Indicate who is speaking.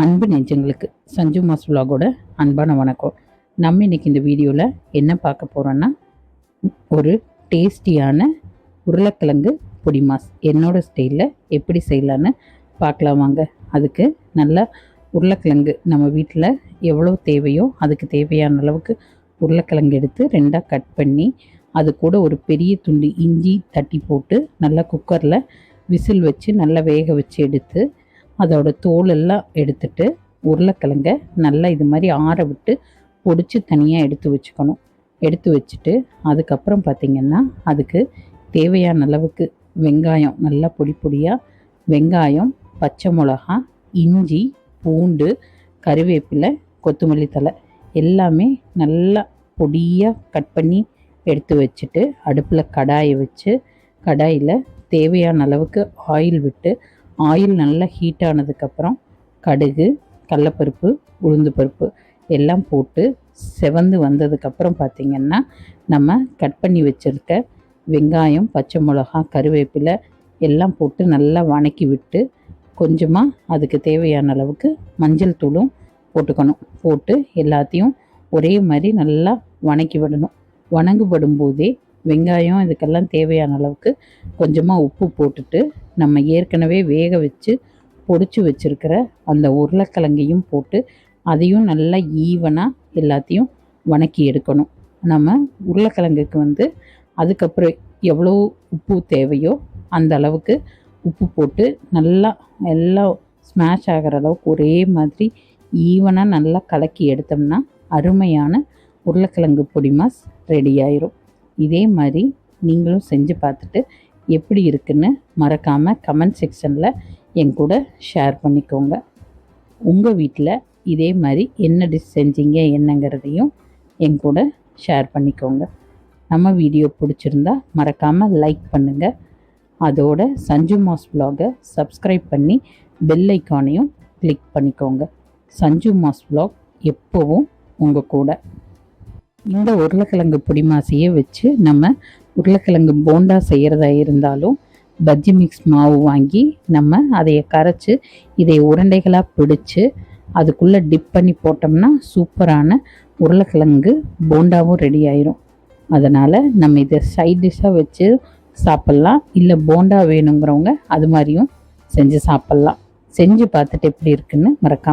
Speaker 1: அன்பு நெஞ்சங்களுக்கு சஞ்சு மாஸ் விலாகோட அன்பான வணக்கம். நம்ம இன்னைக்கு இந்த வீடியோவில் என்ன பார்க்க போகிறோன்னா, ஒரு டேஸ்டியான உருளைக்கிழங்கு பொடி மாஸ் என்னோட ஸ்டைலில் எப்படி செய்யலான்னு பார்க்கலாம் வாங்க. அதுக்கு நல்லா உருளைக்கிழங்கு நம்ம வீட்டில் எவ்வளோ தேவையோ அதுக்கு தேவையான அளவுக்கு உருளைக்கிழங்கு எடுத்து ரெண்டாக கட் பண்ணி, அது கூட ஒரு பெரிய துண்டு இஞ்சி தட்டி போட்டு நல்லா குக்கரில் விசில் வச்சு நல்லா வேக வச்சு எடுத்து அதோட தோலெல்லாம் எடுத்துட்டு உருளைக்கிழங்க நல்லா இது மாதிரி ஆற விட்டு பொடிச்சு தனியாக எடுத்து வச்சுக்கணும். எடுத்து வச்சுட்டு அதுக்கப்புறம் பார்த்திங்கன்னா அதுக்கு தேவையான அளவுக்கு வெங்காயம் நல்லா பொடி பொடியாக வெங்காயம், பச்சை மிளகா, இஞ்சி, பூண்டு, கருவேப்பிலை, கொத்தமல்லி தழை எல்லாமே நல்லா பொடியாக கட் பண்ணி எடுத்து வச்சுட்டு அடுப்பில் கடாயை வச்சு கடாயில் தேவையான அளவுக்கு ஆயில் விட்டு ஆயில் நல்லா ஹீட் ஆனதுக்கப்புறம் கடுகு, கடலப்பருப்பு, உளுந்து பருப்பு எல்லாம் போட்டு செவந்து வந்ததுக்கப்புறம் பார்த்திங்கன்னா நம்ம கட் பண்ணி வச்சுருக்க வெங்காயம், பச்சை மிளகா, கருவேப்பிலை எல்லாம் போட்டு நல்லா வணக்கி விட்டு கொஞ்சமாக அதுக்கு தேவையான அளவுக்கு மஞ்சள் தூளும் போட்டுக்கணும். போட்டு எல்லாத்தையும் ஒரே மாதிரி நல்லா வணக்கி விடணும். வணங்குபடும் போதே வெங்காயம் இதுக்கெல்லாம் தேவையான அளவுக்கு கொஞ்சமாக உப்பு போட்டுட்டு நம்ம ஏற்கனவே வேக வச்சு பொடிச்சு வச்சுருக்கிற அந்த உருளைக்கிழங்கையும் போட்டு அதையும் நல்லா ஈவனாக எல்லாத்தையும் வணக்கி எடுக்கணும். நம்ம உருளைக்கிழங்குக்கு அதுக்கப்புறம் எவ்வளோ உப்பு தேவையோ அந்த அளவுக்கு உப்பு போட்டு நல்லா எல்லாம் ஸ்மாஷ் ஆகிற அளவுக்கு ஒரே மாதிரி ஈவனாக நல்லா கலக்கி எடுத்தோம்னா அருமையான உருளைக்கிழங்கு பொடி மாஸ் ரெடி ஆயிரும். இதே மாதிரி நீங்களும் செஞ்சு பார்த்துட்டு எப்படி இருக்குன்னு மறக்காமல் கமெண்ட் செக்ஷனில் என் கூட ஷேர் பண்ணிக்கோங்க. உங்கள் வீட்டில் இதே மாதிரி என்ன டிஷ் செஞ்சீங்க என்னங்கிறதையும் என் கூட ஷேர் பண்ணிக்கோங்க. நம்ம வீடியோ பிடிச்சிருந்தா மறக்காமல் லைக் பண்ணுங்கள். அதோட சஞ்சு மாஸ் விலாகை சப்ஸ்கிரைப் பண்ணி பெல் ஐக்கானையும் கிளிக் பண்ணிக்கோங்க. சஞ்சு மாஸ் விலாக் எப்போவும் உங்கள் கூட. இந்த உருளைக்கிழங்கு பொடி மாசையே வச்சு நம்ம உருளைக்கிழங்கு போண்டா செய்கிறதா இருந்தாலும் பஜ்ஜி மிக்ஸ் மாவு வாங்கி நம்ம அதை கரைச்சி இதை உருண்டைகளாக பிடிச்சி அதுக்குள்ளே டிப் பண்ணி போட்டோம்னா சூப்பரான உருளைக்கிழங்கு போண்டாவும் ரெடி ஆயிரும். அதனால் நம்ம இதை சைட் டிஷ்ஷாக வச்சு சாப்பிட்லாம். இல்லை போண்டா வேணுங்கிறவங்க அது மாதிரியும் செஞ்சு சாப்பிட்லாம். செஞ்சு பார்த்துட்டு எப்படி இருக்குன்னு மறக்காமல்